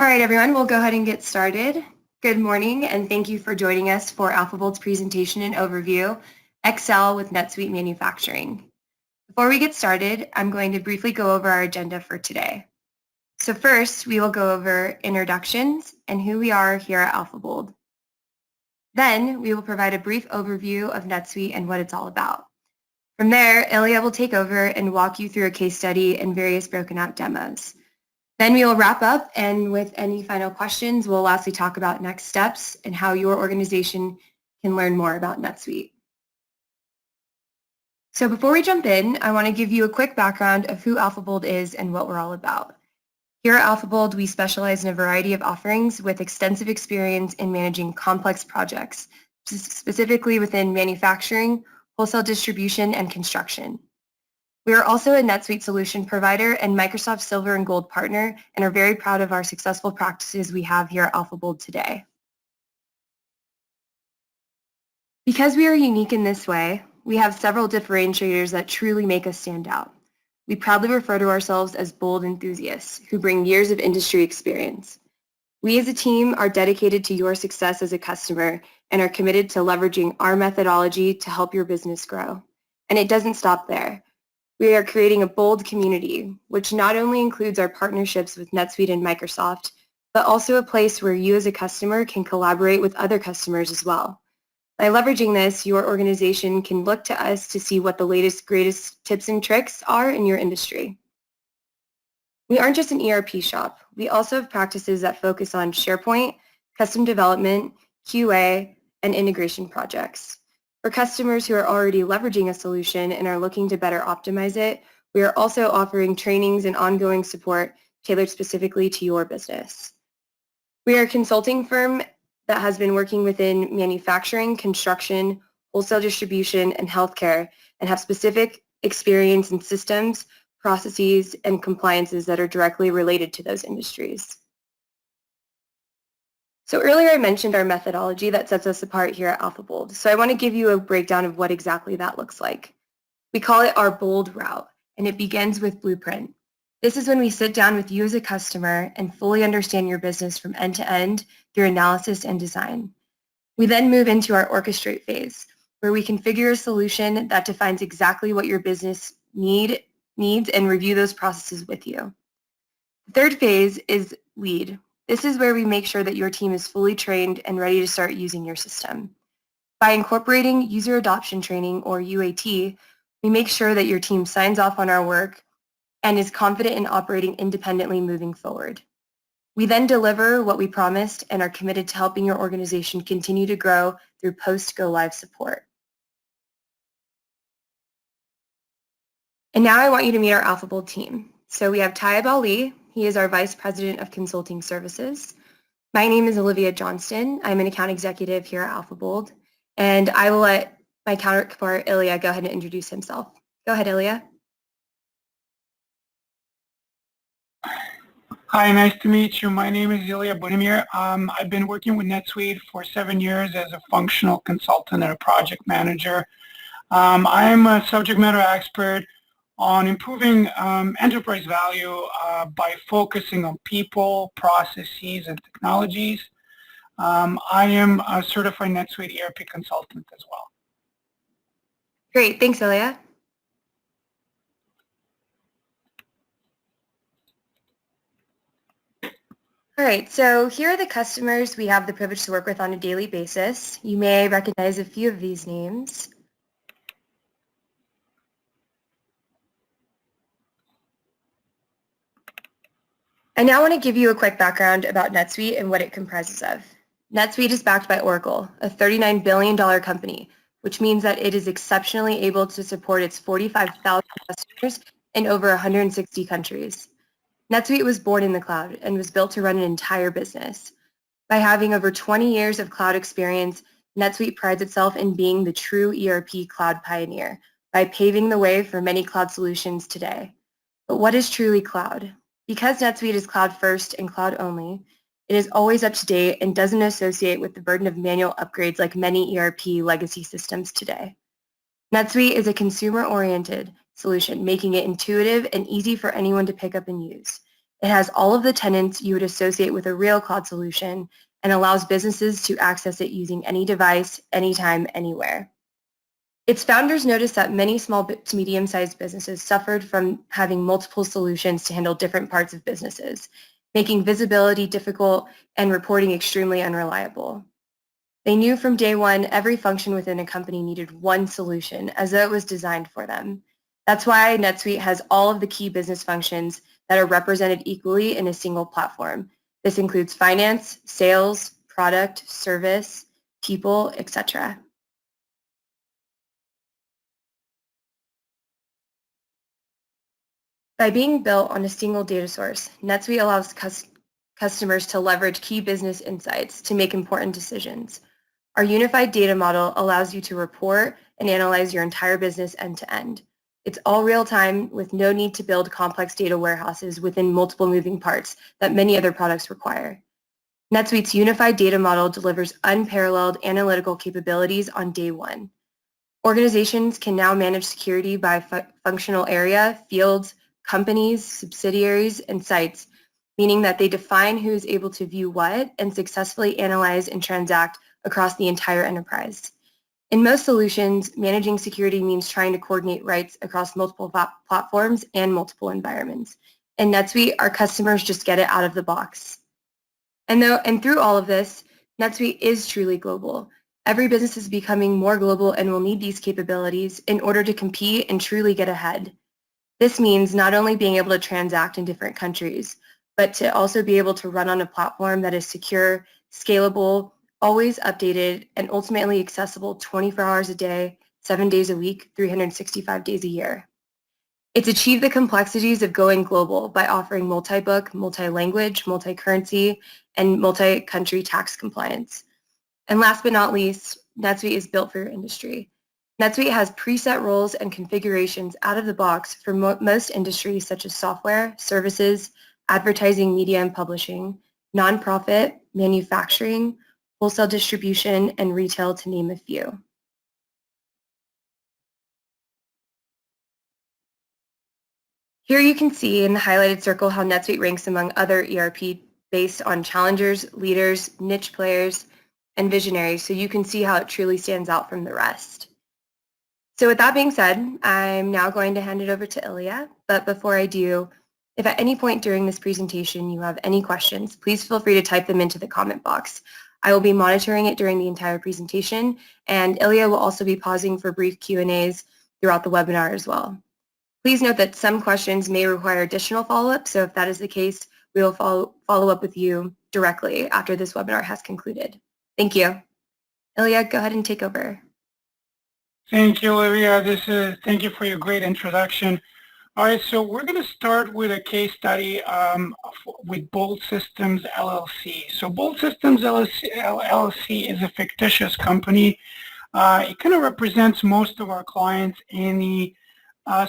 All right, everyone, we'll go ahead and get started. Good morning, and thank you for joining us for AlphaBOLD's presentation and overview, Excel with NetSuite Manufacturing. Before we get started, I'm going to briefly go over our agenda for today. So first, we will go over introductions and who we are here at AlphaBOLD. Then, we will provide a brief overview of NetSuite and what it's all about. From there, Ilya will take over and walk you through a case study and various broken out demos. Then we will wrap up, and with any final questions, we'll lastly talk about next steps and how your organization can learn more about NetSuite. So before we jump in, I want to give you a quick background of who AlphaBOLD is and what we're all about. Here at AlphaBOLD, we specialize in a variety of offerings with extensive experience in managing complex projects, specifically within manufacturing, wholesale distribution, and construction. We are also a NetSuite solution provider and Microsoft Silver and Gold partner, and are very proud of our successful practices we have here at AlphaBOLD today. Because we are unique in this way, we have several differentiators that truly make us stand out. We proudly refer to ourselves as bold enthusiasts who bring years of industry experience. We as a team are dedicated to your success as a customer and are committed to leveraging our methodology to help your business grow. And it doesn't stop there. We are creating a bold community, which not only includes our partnerships with NetSuite and Microsoft, but also a place where you as a customer can collaborate with other customers as well. By leveraging this, your organization can look to us to see what the latest, greatest tips and tricks are in your industry. We aren't just an ERP shop. We also have practices that focus on SharePoint, custom development, QA, and integration projects. For customers who are already leveraging a solution and are looking to better optimize it, we are also offering trainings and ongoing support tailored specifically to your business. We are a consulting firm that has been working within manufacturing, construction, wholesale distribution, and healthcare, and have specific experience in systems, processes, and compliances that are directly related to those industries. So earlier I mentioned our methodology that sets us apart here at AlphaBOLD. So I want to give you a breakdown of what exactly that looks like. We call it our BOLDRoute, and it begins with blueprint. This is when we sit down with you as a customer and fully understand your business from end to end through analysis and design. We then move into our orchestrate phase, where we configure a solution that defines exactly what your business needs and review those processes with you. The third phase is lead. This is where we make sure that your team is fully trained and ready to start using your system. By incorporating user adoption training, or UAT, we make sure that your team signs off on our work and is confident in operating independently moving forward. We then deliver what we promised and are committed to helping your organization continue to grow through post-go-live support. And now I want you to meet our AlphaBOLD team. So we have Tayyab Ali. He is our Vice President of Consulting Services. My name is Olivia Johnston. I'm an account executive here at AlphaBOLD, and I will let my counterpart, Ilya, go ahead and introduce himself. Go ahead, Ilya. Hi, nice to meet you. My name is Ilya Budimir. I've been working with NetSuite for 7 years as a functional consultant and a project manager. I'm a subject matter expert on improving enterprise value by focusing on people, processes, and technologies. I am a certified NetSuite ERP consultant as well. Great, thanks, Ilya. All right, so here are the customers we have the privilege to work with on a daily basis. You may recognize a few of these names. I now want to give you a quick background about NetSuite and what it comprises of. NetSuite is backed by Oracle, a $39 billion company, which means that it is exceptionally able to support its 45,000 customers in over 160 countries. NetSuite was born in the cloud and was built to run an entire business. By having over 20 years of cloud experience, NetSuite prides itself in being the true ERP cloud pioneer by paving the way for many cloud solutions today. But what is truly cloud? Because NetSuite is cloud first and cloud only, it is always up to date and doesn't associate with the burden of manual upgrades like many ERP legacy systems today. NetSuite is a consumer-oriented solution, making it intuitive and easy for anyone to pick up and use. It has all of the tenants you would associate with a real cloud solution and allows businesses to access it using any device, anytime, anywhere. Its founders noticed that many small to medium-sized businesses suffered from having multiple solutions to handle different parts of businesses, making visibility difficult and reporting extremely unreliable. They knew from day one every function within a company needed one solution as though it was designed for them. That's why NetSuite has all of the key business functions that are represented equally in a single platform. This includes finance, sales, product, service, people, etc. By being built on a single data source, NetSuite allows customers to leverage key business insights to make important decisions. Our unified data model allows you to report and analyze your entire business end to end. It's all real time with no need to build complex data warehouses within multiple moving parts that many other products require. NetSuite's unified data model delivers unparalleled analytical capabilities on day one. Organizations can now manage security by functional area, fields, companies, subsidiaries, and sites, meaning that they define who is able to view what and successfully analyze and transact across the entire enterprise. In most solutions, managing security means trying to coordinate rights across multiple platforms and multiple environments. In NetSuite, our customers just get it out of the box. And through all of this, NetSuite is truly global. Every business is becoming more global and will need these capabilities in order to compete and truly get ahead. This means not only being able to transact in different countries, but to also be able to run on a platform that is secure, scalable, always updated, and ultimately accessible 24 hours a day, 7 days a week, 365 days a year. It's achieved the complexities of going global by offering multi-book, multi-language, multi-currency, and multi-country tax compliance. And last but not least, NetSuite is built for your industry. NetSuite has preset roles and configurations out of the box for most industries such as software, services, advertising, media and publishing, nonprofit, manufacturing, wholesale distribution, and retail, to name a few. Here you can see in the highlighted circle how NetSuite ranks among other ERP based on challengers, leaders, niche players, and visionaries, so you can see how it truly stands out from the rest. So with that being said, I'm now going to hand it over to Ilya, but before I do, if at any point during this presentation you have any questions, please feel free to type them into the comment box. I will be monitoring it during the entire presentation, and Ilya will also be pausing for brief Q&As throughout the webinar as well. Please note that some questions may require additional follow-up, so if that is the case, we will follow up with you directly after this webinar has concluded. Thank you. Ilya, go ahead and take over. Thank you, Olivia. Thank you for your great introduction. All right, so we're going to start with a case study with Bold Systems LLC. So Bold Systems LLC is a fictitious company. It kind of represents most of our clients in the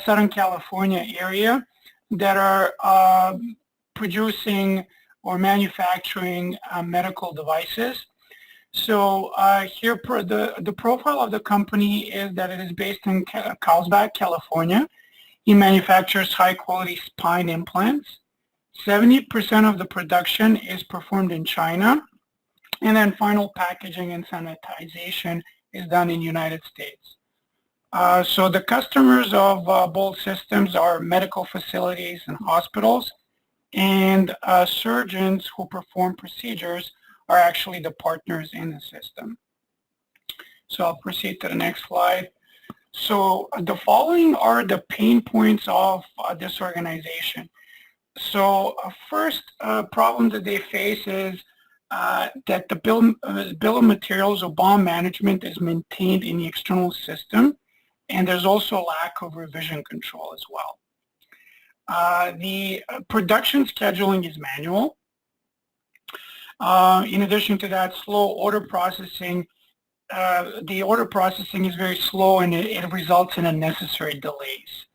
Southern California area that are producing or manufacturing medical devices. So here the profile of the company is that it is based in Carlsbad, California. It manufactures high-quality spine implants. 70% of the production is performed in China, and then final packaging and sanitization is done in the United States. So the customers of Bold Systems are medical facilities and hospitals, and surgeons who perform procedures are actually the partners in the system. So I'll proceed to the next slide. So the following are the pain points of this organization. So first problem that they face is that the bill of materials or BOM management is maintained in the external system, and there's also a lack of revision control as well. The production scheduling is manual. In addition to that, slow order processing. The order processing is very slow, and it results in unnecessary delays.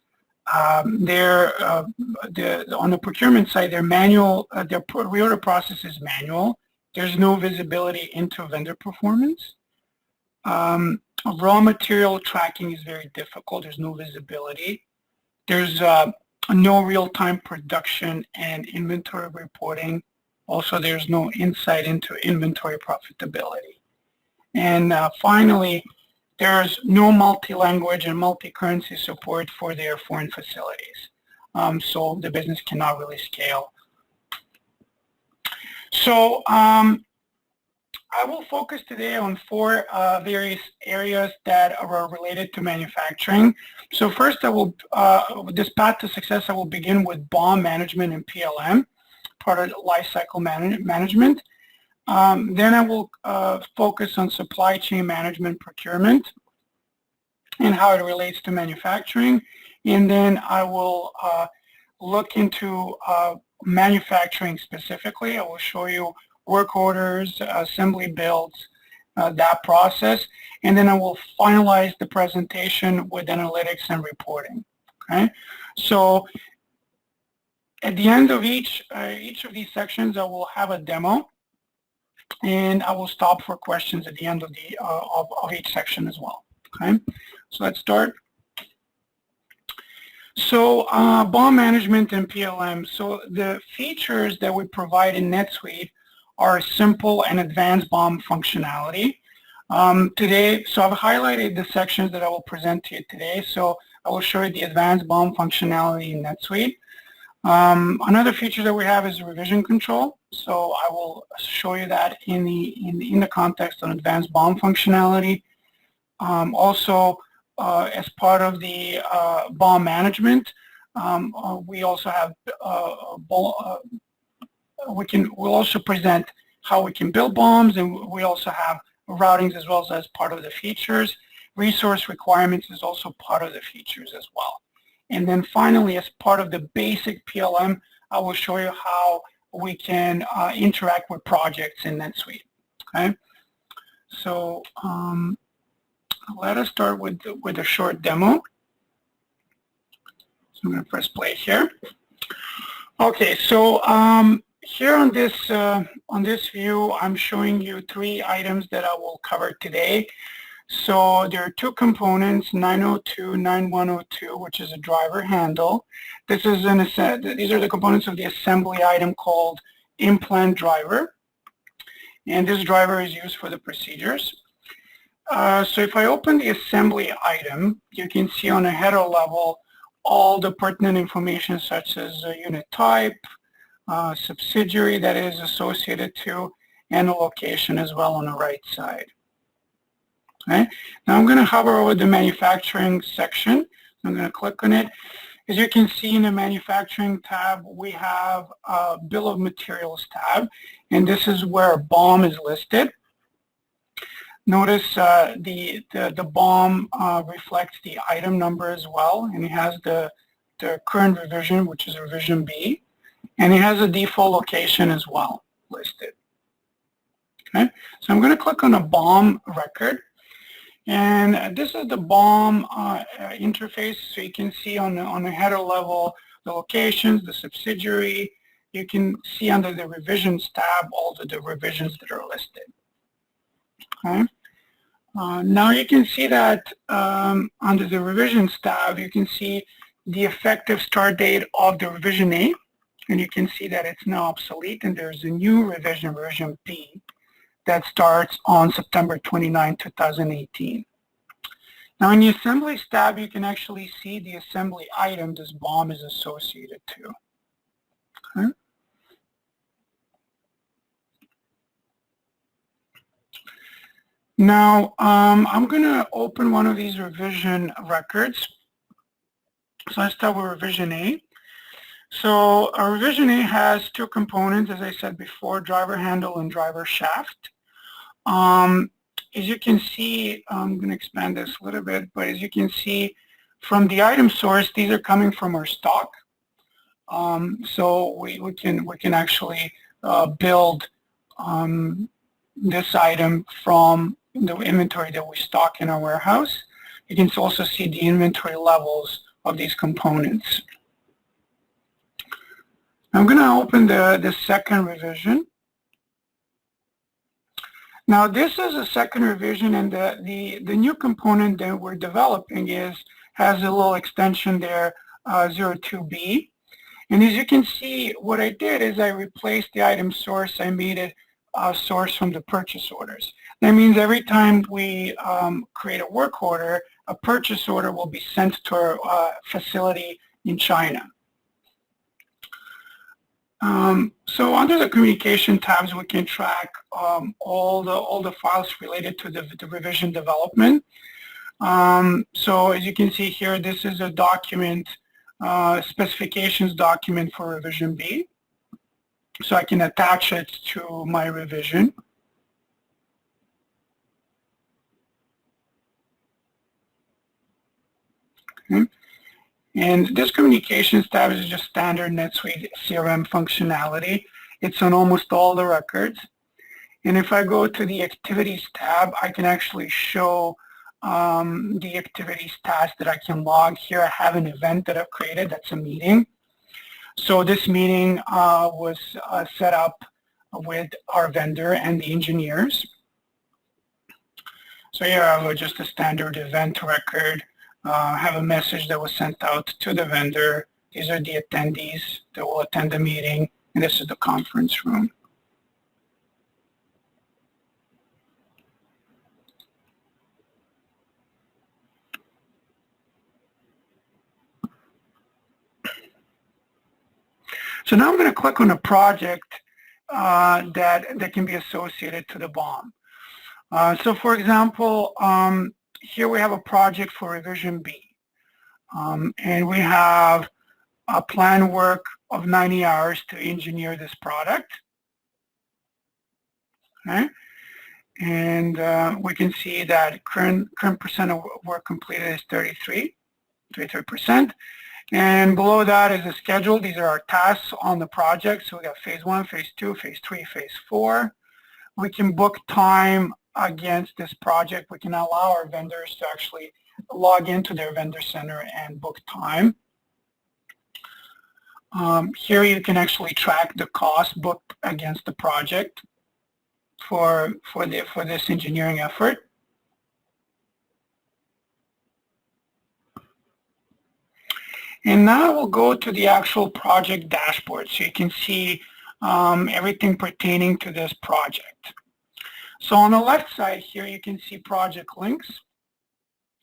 On the procurement side, their reorder process is manual. There's no visibility into vendor performance. Raw material tracking is very difficult. There's no visibility. There's no real-time production and inventory reporting. Also, there's no insight into inventory profitability. And finally, there's no multi-language and multi-currency support for their foreign facilities. So the business cannot really scale. So I will focus today on four various areas that are related to manufacturing. So first, I will, this path to success, I will begin with BOM Management and PLM, Product Lifecycle Management. Then I will focus on supply chain management procurement and how it relates to manufacturing. And then I will look into manufacturing specifically. I will show you work orders, assembly builds, that process. And then I will finalize the presentation with analytics and reporting. Okay, so at the end of each of these sections, I will have a demo, and I will stop for questions at the end of the of each section as well. Okay, so let's start. So BOM Management and PLM. So the features that we provide in NetSuite are simple and advanced BOM functionality. Today, so I've highlighted the sections that I will present to you today. So I will show you the advanced BOM functionality in NetSuite. Another feature that we have is revision control. So I will show you that in the context of advanced BOM functionality. Also, as part of the BOM management, we also have we'll also present how we can build BOMs, and we also have routings as well as part of the features. Resource requirements is also part of the features as well. And then finally, as part of the basic PLM, I will show you how we can interact with projects in NetSuite. Okay, so let us start with a short demo. So I'm going to press play here. Okay, so here on this view, I'm showing you three items that I will cover today. So there are two components, 902, 9102, which is a driver handle. These are the components of the assembly item called implant driver. And this driver is used for the procedures. So if I open the assembly item, you can see on a header level all the pertinent information such as unit type, subsidiary that is associated to, and a location as well on the right side. Okay. Now I'm going to hover over the manufacturing section. I'm going to click on it. As you can see in the manufacturing tab, we have a bill of materials tab, and this is where BOM is listed. Notice the BOM reflects the item number as well, and it has the current revision, which is revision B, and it has a default location as well listed. Okay, so I'm going to click on a BOM record. And this is the BOM interface, so you can see on the header level the locations, the subsidiary. You can see under the revisions tab all the revisions that are listed. Okay. Now you can see that under the revisions tab, you can see the effective start date of the revision A, and you can see that it's now obsolete, and there's a new revision, version B, that starts on September 29, 2018. Now in the Assemblies tab, you can actually see the assembly item this BOM is associated to. Okay. Now I'm going to open one of these revision records. So let's start with revision A. So our revision A has two components, as I said before, driver handle and driver shaft. As you can see, I'm going to expand this a little bit, but as you can see from the item source, these are coming from our stock. So we can actually build this item from the inventory that we stock in our warehouse. You can also see the inventory levels of these components. I'm going to open the second revision. Now this is a second revision, and the new component that we're developing has a little extension there 02B. And as you can see, what I did is I replaced the item source. I made it a source from the purchase orders. That means every time we create a work order, a purchase order will be sent to our facility in China. So under the communication tabs, we can track all the files related to the revision development. So as you can see here, this is a document, specifications document for revision B. So I can attach it to my revision. Okay. And this communications tab is just standard NetSuite CRM functionality. It's on almost all the records. And if I go to the activities tab, I can actually show the activities task that I can log. Here I have an event that I've created. That's a meeting. So this meeting was set up with our vendor and the engineers. So here I have just a standard event record. I have a message that was sent out to the vendor. These are the attendees that will attend the meeting, and this is the conference room. So now I'm going to click on a project that can be associated to the BOM. So for example, here we have a project for revision B. And we have a planned work of 90 hours to engineer this product. Okay? And we can see that current percent of work completed is 33%. And below that is the schedule. These are our tasks on the project. So we got phase 1, phase 2, phase 3, phase 4. We can book time against this project. We can allow our vendors to actually log into their vendor center and book time. Here you can actually track the cost booked against the project for this engineering effort. And now we'll go to the actual project dashboard so you can see everything pertaining to this project. So on the left side here you can see project links.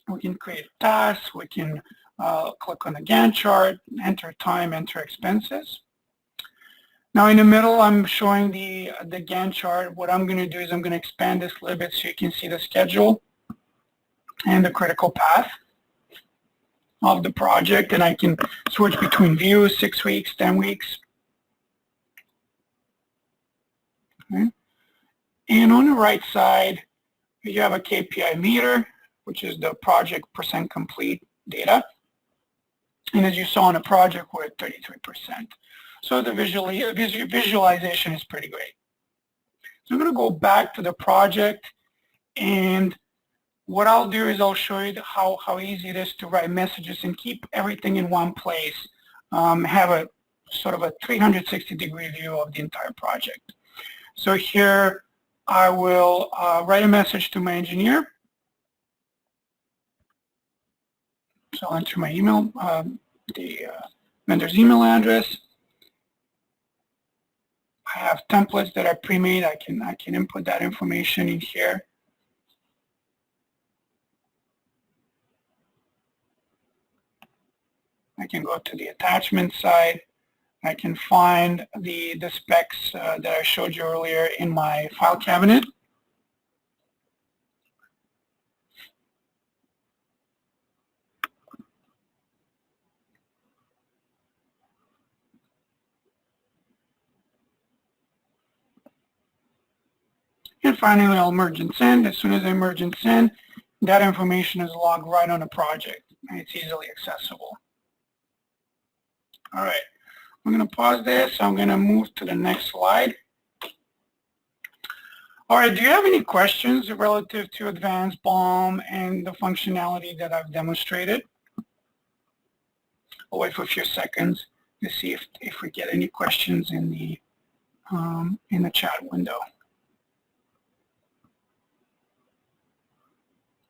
We can create tasks, we can click on the Gantt chart, enter time, enter expenses. Now in the middle I'm showing the Gantt chart. What I'm going to do is I'm going to expand this a little bit so you can see the schedule and the critical path of the project, and I can switch between views, 6 weeks, 10 weeks. Okay. And on the right side, you have a KPI meter, which is the project percent complete data. And as you saw on the project, we're at 33%. So the visualization is pretty great. So I'm going to go back to the project, and what I'll do is I'll show you how easy it is to write messages and keep everything in one place, have a sort of a 360-degree view of the entire project. So here I will write a message to my engineer. So I'll enter my email, the vendor's email address. I have templates that are pre-made. I can input that information in here. I can go to the attachment side. I can find the specs that I showed you earlier in my file cabinet. And finally, I'll merge and send. As soon as I merge and send, that information is logged right on the project, and it's easily accessible. All right, I'm going to pause this. I'm going to move to the next slide. All right, do you have any questions relative to advanced BOM and the functionality that I've demonstrated? I'll wait for a few seconds to see if we get any questions in the chat window.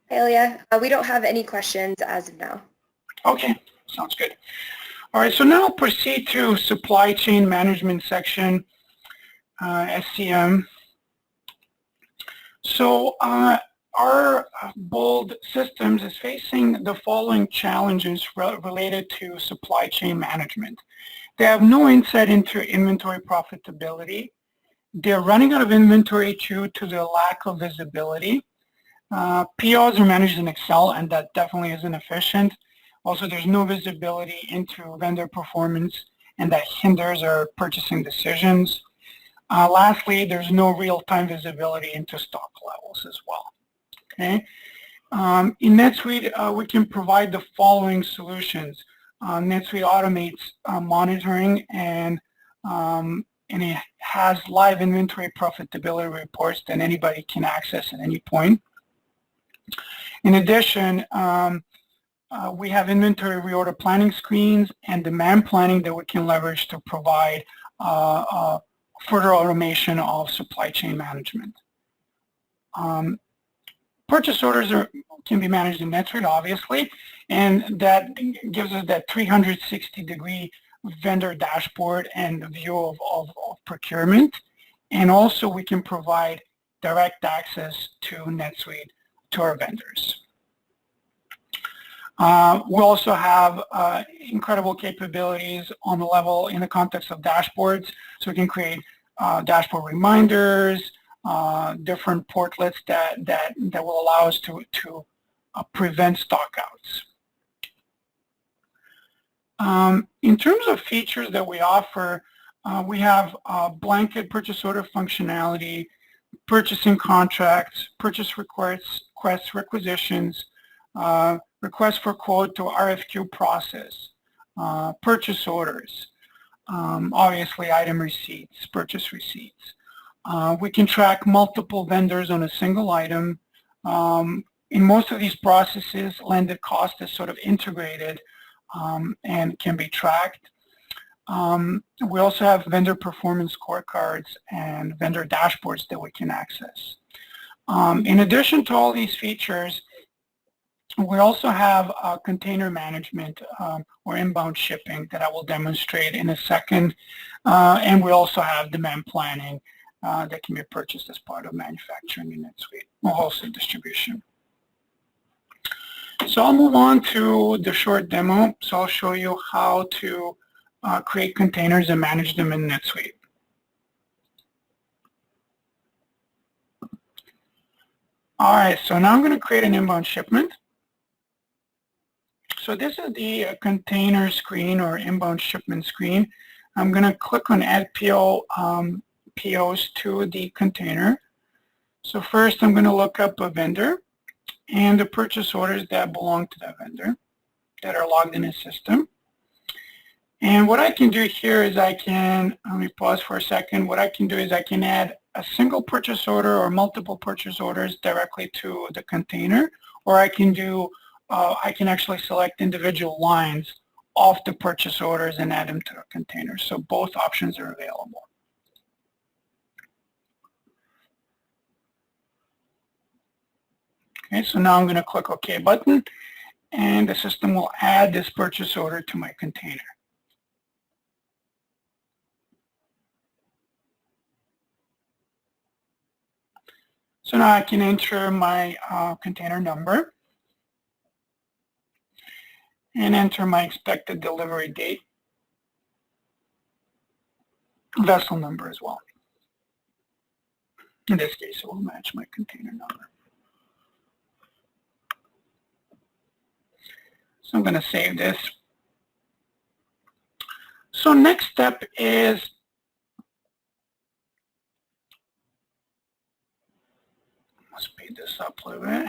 Hey, Ilya, we don't have any questions as of now. Okay, Sounds good. All right, so now proceed to supply chain management section, SCM. So our BOLD systems is facing the following challenges related to supply chain management. They have no insight into inventory profitability. They're running out of inventory due to the lack of visibility. POs are managed in Excel, and that definitely isn't efficient. Also, there's no visibility into vendor performance, and that hinders our purchasing decisions. Lastly, there's no real-time visibility into stock levels as well. Okay. In NetSuite, we can provide the following solutions. NetSuite automates monitoring, and it has live inventory profitability reports that anybody can access at any point. In addition, we have inventory reorder planning screens and demand planning that we can leverage to provide further automation of supply chain management. Purchase orders can be managed in NetSuite, obviously, and that gives us that 360-degree vendor dashboard and view of procurement. And also we can provide direct access to NetSuite to our vendors. We also have incredible capabilities on the level in the context of dashboards, so we can create dashboard reminders, different portlets that will allow us to prevent stockouts. In terms of features that we offer, we have blanket purchase order functionality, purchasing contracts, purchase requests, requisitions, request for quote to RFQ process, purchase orders, obviously item receipts, purchase receipts. We can track multiple vendors on a single item. In most of these processes, landed cost is sort of integrated and can be tracked. We also have vendor performance scorecards and vendor dashboards that we can access. In addition to all these features, we also have container management or inbound shipping that I will demonstrate in a second. And we also have demand planning that can be purchased as part of manufacturing in NetSuite or wholesale distribution. So I'll move on to the short demo. So I'll show you how to create containers and manage them in NetSuite. All right, so now I'm going to create an inbound shipment. So this is the container screen or inbound shipment screen. I'm going to click on Add POs to the container. So first I'm going to look up a vendor and the purchase orders that belong to that vendor that are logged in his system. And what I can do here is let me pause for a second. What I can do is I can add a single purchase order or multiple purchase orders directly to the container, or I can actually select individual lines off the purchase orders and add them to a container. So both options are available. Okay, so now I'm going to click OK button, and the system will add this purchase order to my container. So now I can enter my container number and enter my expected delivery date, vessel number as well. In this case, it will match my container number. So I'm going to save this. So next step is let's speed this up a little bit.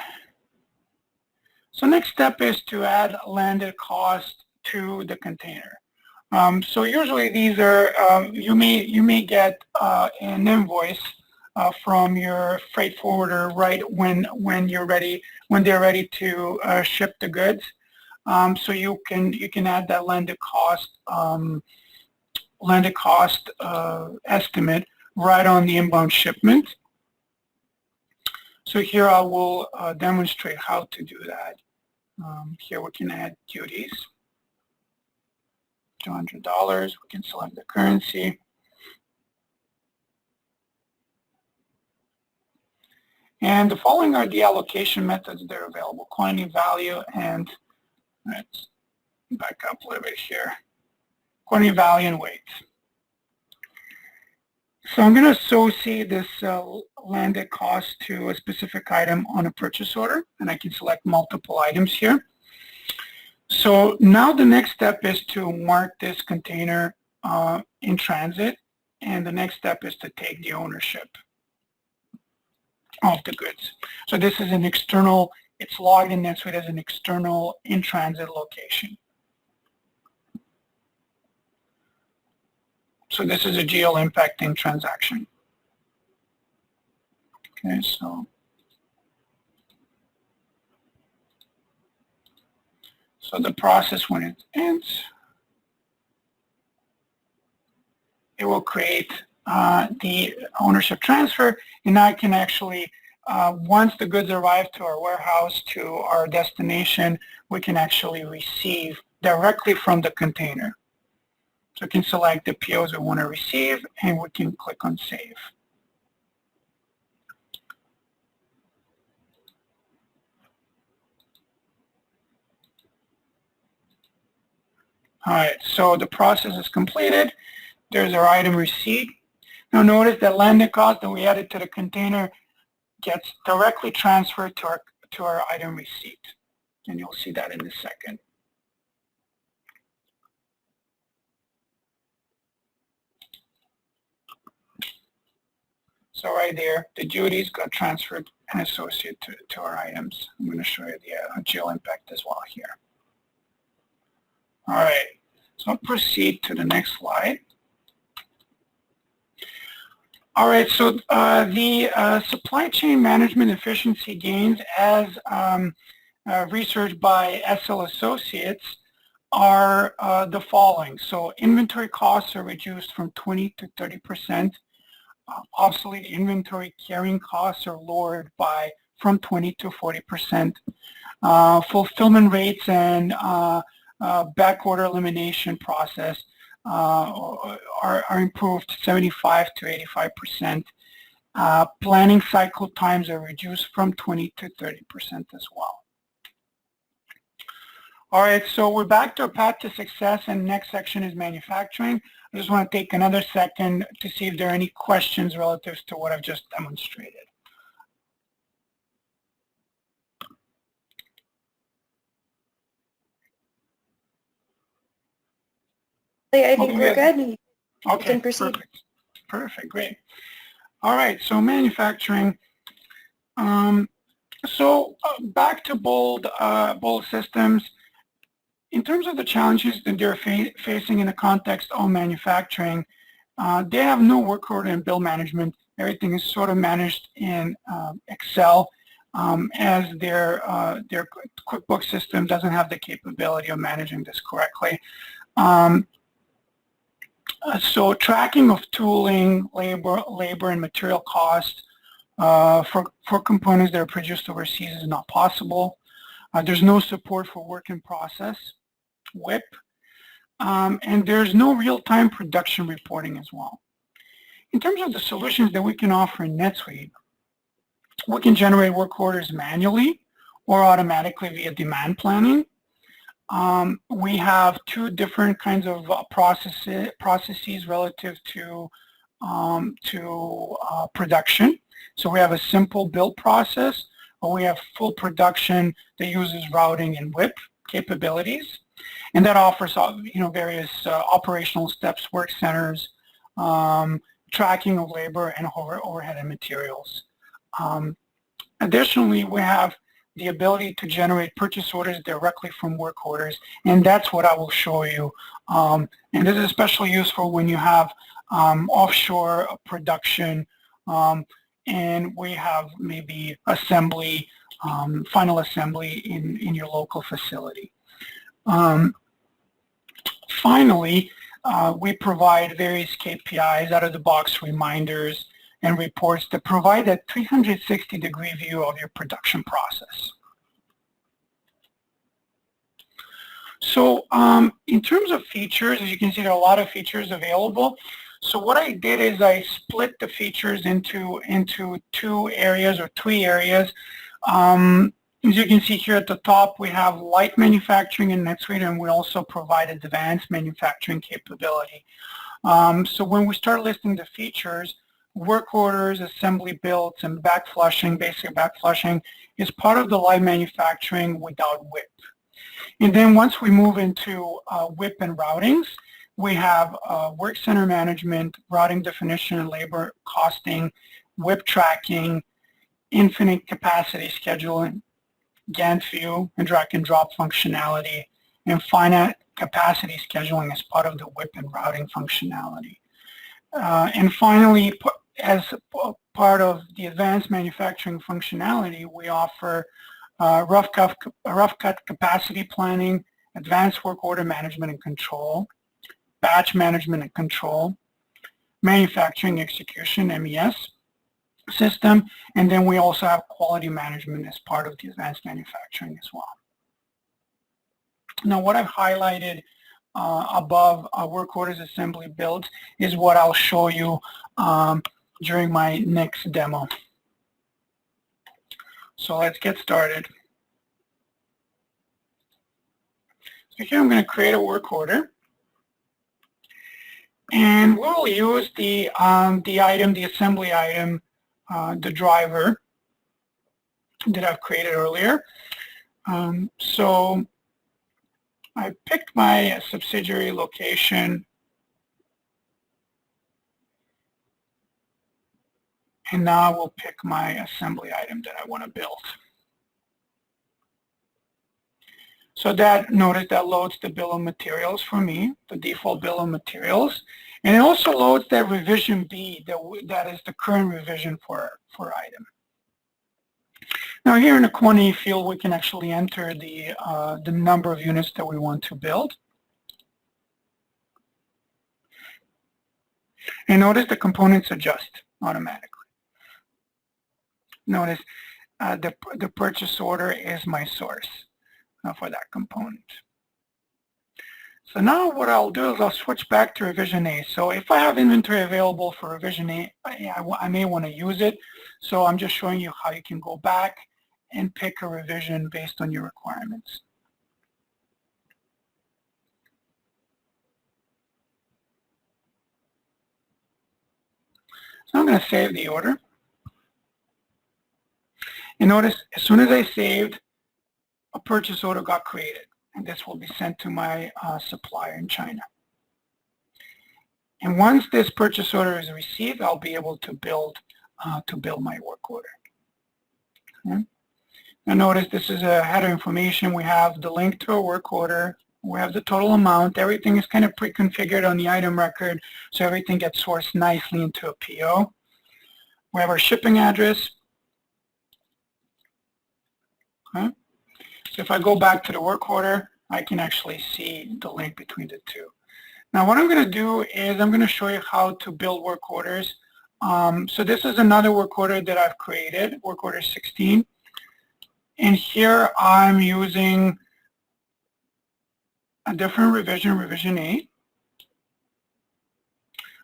So next step is to add landed cost to the container. So usually these are you may get an invoice from your freight forwarder right when they're ready to ship the goods. So you can add that landed cost estimate right on the inbound shipment. So here I will demonstrate how to do that. Here we can add duties. $200. We can select the currency. And the following are the allocation methods that are available: quantity, value, and let's back up a little bit here. Quantity, value, and weight. So I'm going to associate this landed cost to a specific item on a purchase order, and I can select multiple items here. So now the next step is to mark this container in transit, and the next step is to take the ownership of the goods. So this is an external, it's logged in NetSuite as an external in-transit location. So this is a geo-impacting transaction. Okay, so the process, when it ends, it will create the ownership transfer, and I can actually, once the goods arrive to our warehouse, to our destination, we can actually receive directly from the container. So we can select the POs we want to receive, and we can click on Save. All right, so the process is completed. There's our item receipt. Now notice that landed cost that we added to the container gets directly transferred to our item receipt. And you'll see that in a second. So right there, the duties got transferred and associated to our items. I'm going to show you the geo impact as well here. All right, so I'll proceed to the next slide. All right, so the supply chain management efficiency gains, as researched by SL Associates, are the following. So inventory costs are reduced from 20 to 30%. Obsolete inventory carrying costs are lowered from 20 to 40%. Fulfillment rates and back order elimination process are improved 75 to 85%. Planning cycle times are reduced from 20 to 30% as well. All right, so we're back to our path to success, and the next section is manufacturing. I just want to take another second to see if there are any questions relative to what I've just demonstrated. I think we're good. Okay, can proceed. Perfect, great. All right, so manufacturing. Back to BOLD systems. In terms of the challenges that they're facing in the context of manufacturing, they have no work order and bill management. Everything is sort of managed in Excel, as their QuickBooks system doesn't have the capability of managing this correctly. So tracking of tooling, labor and material costs for components that are produced overseas is not possible. There's no support for work in process, WIP, and there's no real-time production reporting as well. In terms of the solutions that we can offer in NetSuite, we can generate work orders manually or automatically via demand planning. We have two different kinds of processes relative to production. So we have a simple build process, or we have full production that uses routing and WIP capabilities, and that offers various operational steps, work centers, tracking of labor and overhead and materials. Additionally, we have the ability to generate purchase orders directly from work orders, and that's what I will show you. And this is especially useful when you have offshore production, and we have maybe assembly, final assembly in your local facility. Finally, we provide various KPIs, out-of-the-box reminders and reports that provide a 360-degree view of your production process. So in terms of features, as you can see, there are a lot of features available. So what I did is I split the features into two areas or three areas. As you can see here at the top, we have light manufacturing in NetSuite, and we also provide advanced manufacturing capability. So when we start listing the features, work orders, assembly builds, and backflushing, basic backflushing, is part of the light manufacturing without WIP. And then once we move into WIP and routings, we have work center management, routing definition and labor costing, WIP tracking, infinite capacity scheduling, Gantt view and drag and drop functionality, and finite capacity scheduling as part of the WIP and routing functionality. And finally, as part of the advanced manufacturing functionality, we offer rough cut capacity planning, advanced work order management and control, batch management and control, manufacturing execution, MES system, and then we also have quality management as part of the advanced manufacturing as well. Now, what I've highlighted above work orders, assembly builds is what I'll show you during my next demo. So let's get started. So here I'm going to create a work order, and we'll use the item, the assembly item, the driver that I've created earlier. So I picked my subsidiary location, and now we'll pick my assembly item that I want to build. So that, notice that loads the bill of materials for me, the default bill of materials, and it also loads that revision B, that is the current revision for item. Now here in the quantity field, we can actually enter the number of units that we want to build. And notice the components adjust automatically. Notice the purchase order is my source for that component. So now what I'll do is I'll switch back to revision A. So if I have inventory available for revision A, I may want to use it. So I'm just showing you how you can go back and pick a revision based on your requirements. So I'm going to save the order. And notice, as soon as I saved, a purchase order got created, and this will be sent to my supplier in China. And once this purchase order is received, I'll be able to build my work order. Okay. Now notice this is a header information. We have the link to a work order. We have the total amount. Everything is kind of pre-configured on the item record, so everything gets sourced nicely into a PO. We have our shipping address. Okay. So if I go back to the work order, I can actually see the link between the two. Now what I'm going to do is I'm going to show you how to build work orders. So this is another work order that I've created, work order 16. And here I'm using a different revision, revision A.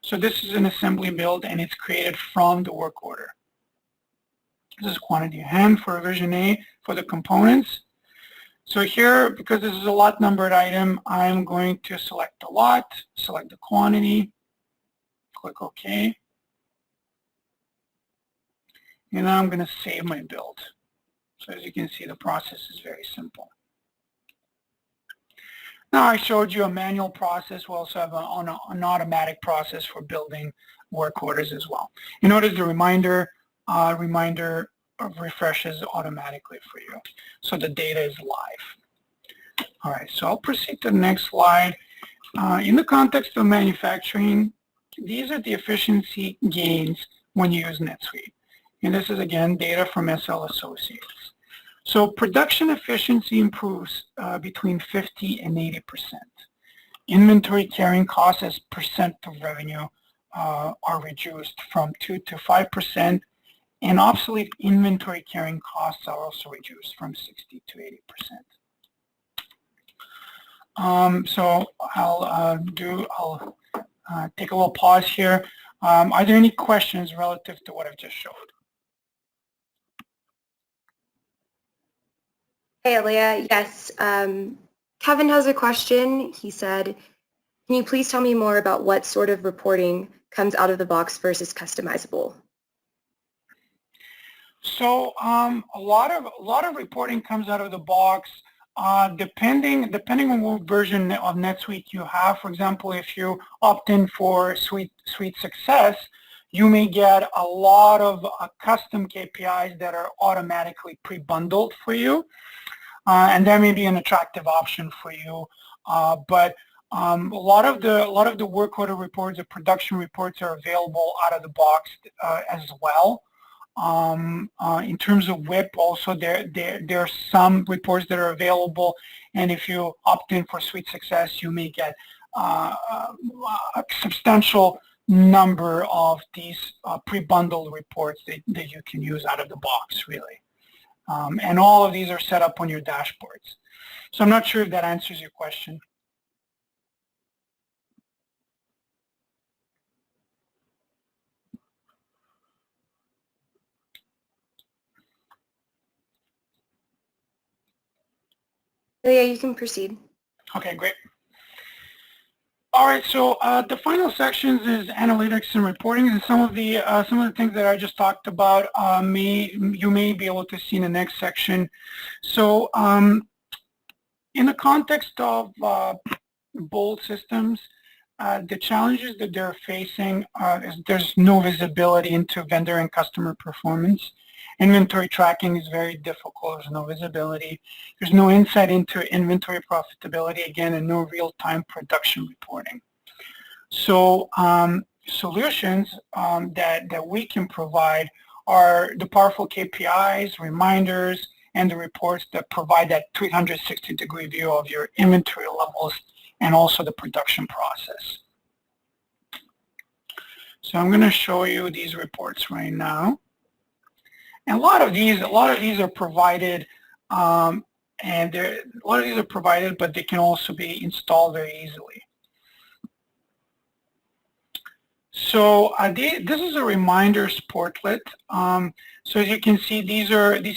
So this is an assembly build, and it's created from the work order. This is quantity at hand for revision A for the components. So here, because this is a lot numbered item, I'm going to select the lot, select the quantity, click OK. And now I'm going to save my build. So as you can see, the process is very simple. Now I showed you a manual process. We also have an automatic process for building work orders as well. You notice the reminder refreshes automatically for you. So the data is live. All right, so I'll proceed to the next slide. In the context of manufacturing, these are the efficiency gains when you use NetSuite. And this is, again, data from SL Associates. So production efficiency improves between 50 and 80%. Inventory carrying costs as percent of revenue are reduced from 2 to 5%, and obsolete inventory carrying costs are also reduced from 60 to 80%. So I'll take a little pause here. Are there any questions relative to what I've just showed? Hey, Elia. Yes. Kevin has a question. He said, can you please tell me more about what sort of reporting comes out of the box versus customizable? So a lot of reporting comes out of the box, depending on what version of NetSuite you have. For example, if you opt in for Suite Success, you may get a lot of custom KPIs that are automatically pre-bundled for you, and that may be an attractive option for you. But a lot of the work order reports, the production reports, are available out of the box as well. In terms of WIP, also there are some reports that are available, and if you opt in for Suite Success, you may get a substantial number of these pre-bundled reports that you can use out of the box, really. And all of these are set up on your dashboards. So I'm not sure if that answers your question. Yeah, you can proceed. Okay, great. All right, so the final sections is analytics and reporting, and some of the things that I just talked about you may be able to see in the next section. So in the context of BOLD systems, the challenges that they're facing is there's no visibility into vendor and customer performance. Inventory tracking is very difficult. There's no visibility. There's no insight into inventory profitability, again, and no real-time production reporting. So solutions that we can provide are the powerful KPIs, reminders, and the reports that provide that 360-degree view of your inventory levels and also the production process. So I'm going to show you these reports right now. And a lot of these are provided, but they can also be installed very easily. So this is a reminders portlet. So as you can see, these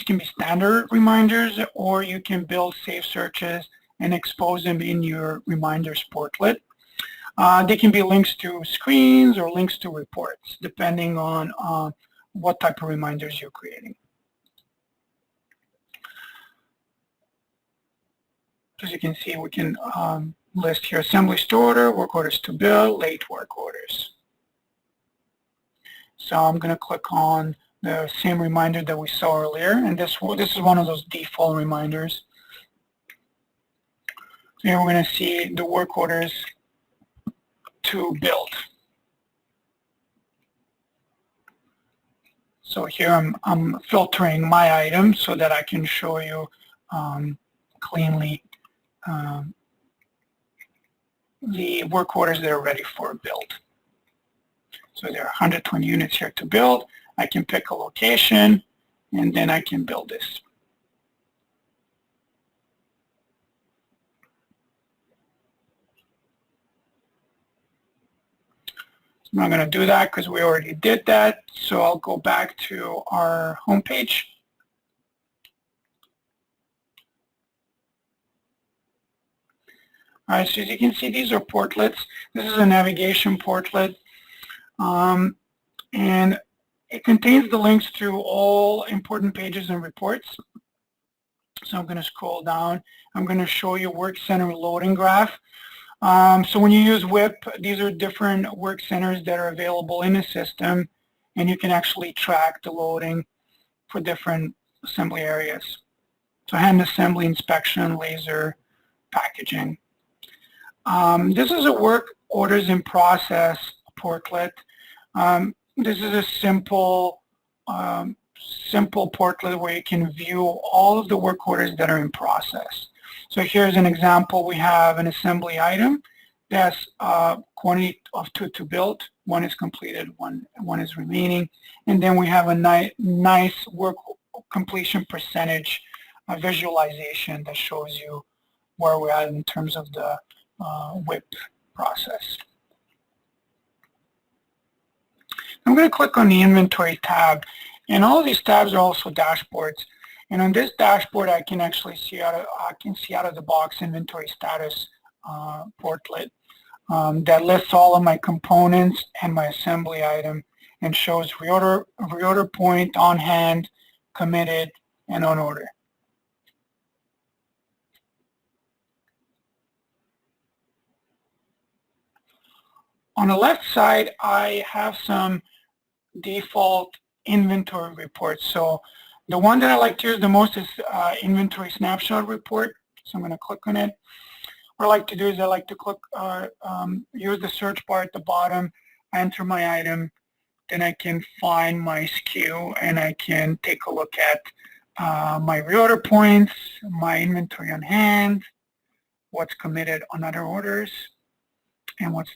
can be standard reminders, or you can build safe searches and expose them in your reminders portlet. They can be links to screens or links to reports, depending on what type of reminders you're creating. As you can see, we can list here assembly to order, work orders to build, late work orders. So I'm going to click on the same reminder that we saw earlier, and this is one of those default reminders. So here we're going to see the work orders to build. So here I'm filtering my items so that I can show you cleanly the work orders that are ready for build. So there are 120 units here to build. I can pick a location, and then I can build this. I'm not going to do that because we already did that. So I'll go back to our home page. All right, so as you can see, these are portlets. This is a navigation portlet, and it contains the links to all important pages and reports. So I'm going to scroll down. I'm going to show you Work Center loading graph. So when you use WIP, these are different work centers that are available in the system, and you can actually track the loading for different assembly areas. So hand assembly, inspection, laser, packaging. This is a work orders in process portlet. This is a simple portlet where you can view all of the work orders that are in process. So here's an example. We have an assembly item that's quantity of 2 to build. 1 is completed, one is remaining. And then we have a nice work completion percentage visualization that shows you where we're at in terms of the WIP process. I'm going to click on the inventory tab, and all of these tabs are also dashboards. And on this dashboard, I can actually see out of the box inventory status portlet that lists all of my components and my assembly item and shows reorder point, on hand, committed, and on order. On the left side, I have some default inventory reports. So the one that I like to use the most is inventory snapshot report. So I'm going to click on it. What I like to do is I like to click, use the search bar at the bottom, enter my item, then I can find my SKU and I can take a look at my reorder points, my inventory on hand, what's committed on other orders, and what's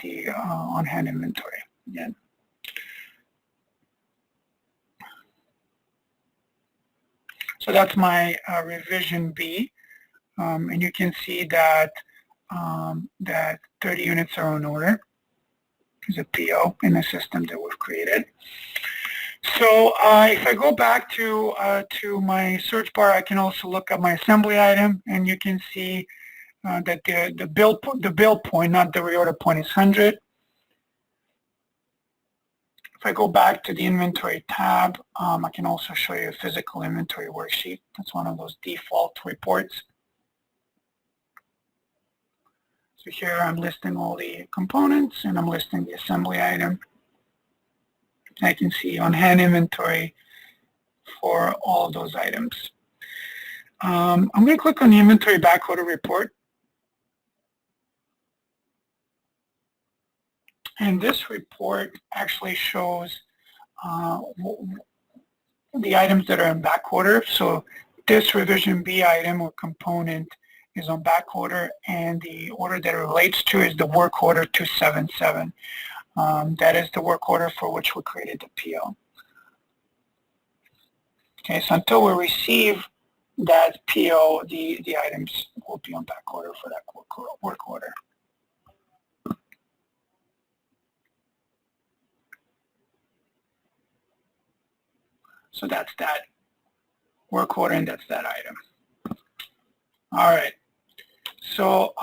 the on-hand inventory again. So that's my revision B, and you can see that that 30 units are on order. There's a PO in the system that we've created. So if I go back to my search bar, I can also look at my assembly item, and you can see that the bill point, not the reorder point, is 100. If I go back to the inventory tab, I can also show you a physical inventory worksheet. That's one of those default reports. So here I'm listing all the components and I'm listing the assembly item. I can see on-hand inventory for all of those items. I'm going to click on the inventory backorder report. And this report actually shows the items that are in back order. So this revision B item or component is on back order, and the order that it relates to is the work order 277. That is the work order for which we created the PO. Okay, so until we receive that PO, the items will be on back order for that work order. So that's that work order, and that's that item. All right. So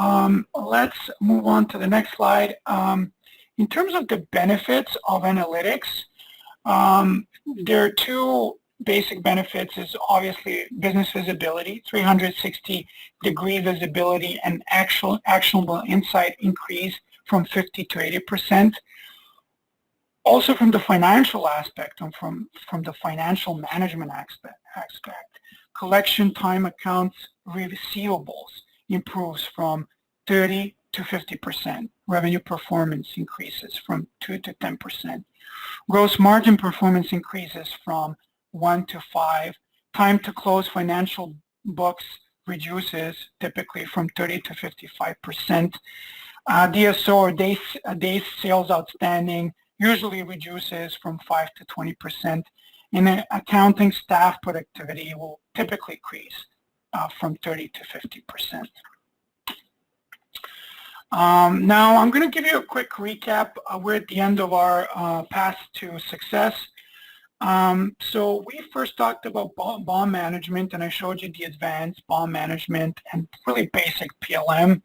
let's move on to the next slide. In terms of the benefits of analytics, there are two basic benefits. Is obviously business visibility, 360-degree visibility, and actionable insight increase from 50 to 80%. Also from the financial aspect and from the financial management aspect, collection time accounts receivables improves from 30 to 50%. Revenue performance increases from 2 to 10%. Gross margin performance increases from 1 to 5. Time to close financial books reduces typically from 30 to 55%. DSO or days sales outstanding usually reduces from 5 to 20%. And accounting staff productivity will typically increase from 30 to 50%. Now I'm going to give you a quick recap. We're at the end of our path to success. So we first talked about BOM management, and I showed you the advanced BOM management and really basic PLM.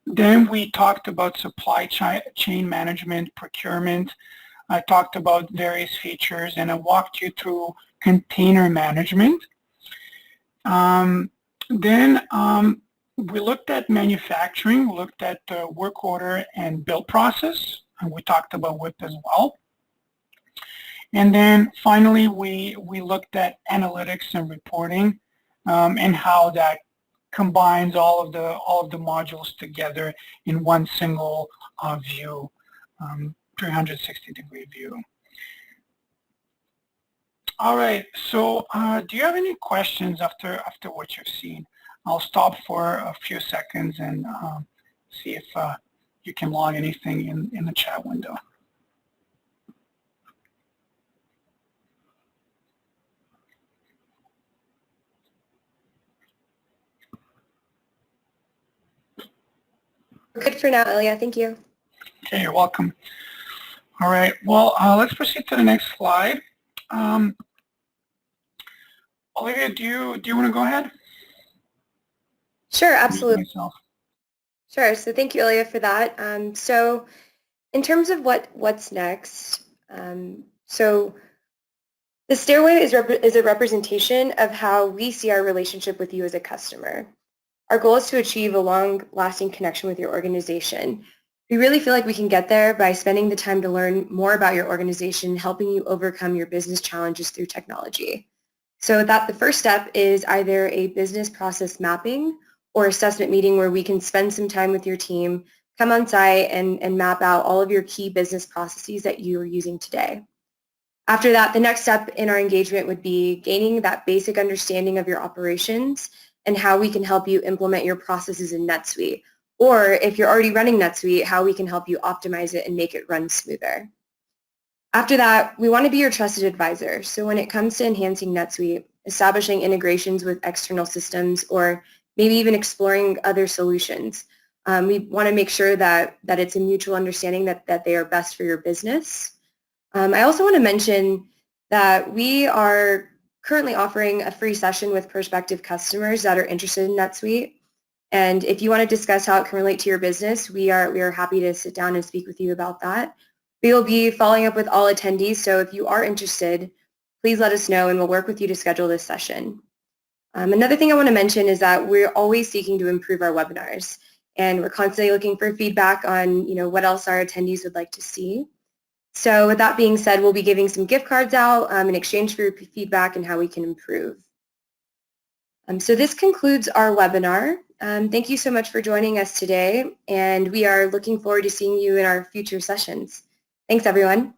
Then we talked about supply chain management, procurement. I talked about various features, and I walked you through container management. Then we looked at manufacturing, we looked at the work order and build process, and we talked about WIP as well. And then finally, we looked at analytics and reporting, and how that combines all of the modules together in one single view, 360-degree view. All right. So, do you have any questions after what you've seen? I'll stop for a few seconds and see if you can log anything in the chat window. We're good for now, Ilya. Thank you. Okay, you're welcome. All right, well, let's proceed to the next slide. Olivia, do you want to go ahead? Sure, absolutely. Sure, so thank you, Ilya, for that. So in terms of what's next, so the stairway is a representation of how we see our relationship with you as a customer. Our goal is to achieve a long-lasting connection with your organization. We really feel like we can get there by spending the time to learn more about your organization, helping you overcome your business challenges through technology. So the first step is either a business process mapping or assessment meeting where we can spend some time with your team, come on site and map out all of your key business processes that you are using today. After that, the next step in our engagement would be gaining that basic understanding of your operations and how we can help you implement your processes in NetSuite. Or if you're already running NetSuite, how we can help you optimize it and make it run smoother. After that, we want to be your trusted advisor. So when it comes to enhancing NetSuite, establishing integrations with external systems, or maybe even exploring other solutions, we want to make sure that it's a mutual understanding that they are best for your business. I also want to mention that we are currently offering a free session with prospective customers that are interested in NetSuite. And if you want to discuss how it can relate to your business, we are happy to sit down and speak with you about that. We will be following up with all attendees, so if you are interested, please let us know and we'll work with you to schedule this session. Another thing I want to mention is that we're always seeking to improve our webinars, and we're constantly looking for feedback on what else our attendees would like to see. So with that being said, we'll be giving some gift cards out in exchange for your feedback and how we can improve. So this concludes our webinar. Thank you so much for joining us today, and we are looking forward to seeing you in our future sessions. Thanks, everyone.